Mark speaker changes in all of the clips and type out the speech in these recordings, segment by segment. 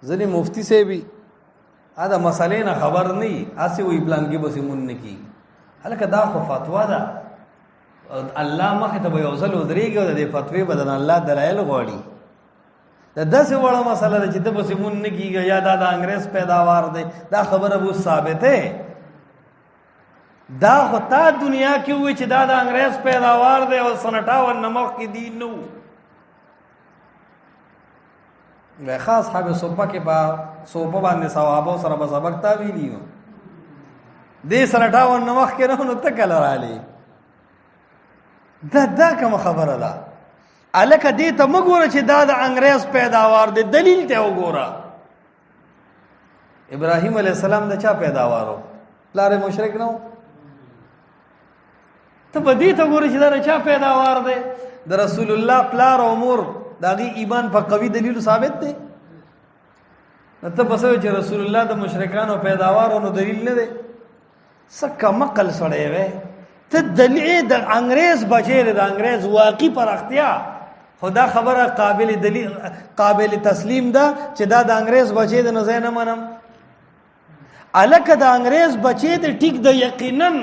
Speaker 1: ځنې مفتی صاحب دا مسلې نه خبر نه اسې وی پلان کې بس مون نه کی هلکه دا خو فتوا ده الله مخه ته یو ځل ودرېږي او د فتوی بدن الله دلایل غواړي دا داسې وړه مسله ده چې د بس مون نه کیږي یا دا د انګريز پیداوار دی دا خبره به ثابته دا خو تا دنیا کې وي چې دا د انګريز پیداوار دی او سن 58 نمخ کې دی نو و خاص حب صوبه کې با صوبه باندې ثواب سره به سبق تا ویلیو دې سره 58 نمخ کې نه نو تکل رالی دا کوم خبره ده الکه دې ته مګوره چې دا د انګريز پیداوار دی دلیل ته وګوره ابراهيم عليه السلام د چا پیداوارو لاره مشرک نو ته بدی ته ګوره چې دا چا پیداوار دی د رسول الله پلار او مور داغي ایمان په قوي دلیل ثابت دی ته بسوي چې رسول الله د مشرکانو پیداوار او دلیل نه دی سکه مقل سړی وې ته دلیل د انګريز بچی د انګريز واقعي پر اختیا خدا خبره قابل دلیل قابل تسلیم ده چې دا د انګريز بچی د نه زنه منم الکه د انګريز بچی د ټیک د یقینا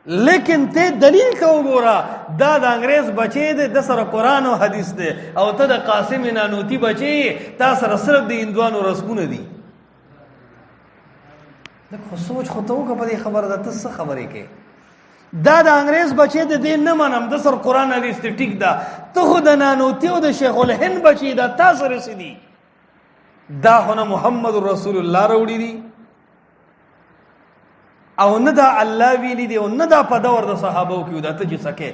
Speaker 1: لیکن ته دلیل کو ګورا دا د انګريز بچی د سره قران او حديث دی او ته د قاسم نانوتی بچی تا سره صرف د هندوانو رسمونه دي د خو سوچ خو ته وګ په دې خبره ده ته څه خبرې کې دا د انګريز بچی د دین نه منم د سر قران حدیث ټیک ده ته خو د نانوتی او د شیخ الهند بچی دا تاسو رسیدي دا خو محمد رسول الله وروړي دي او نه دا الله ویلی دی او نه دا په دور د صحابو کې دا ته چې سکه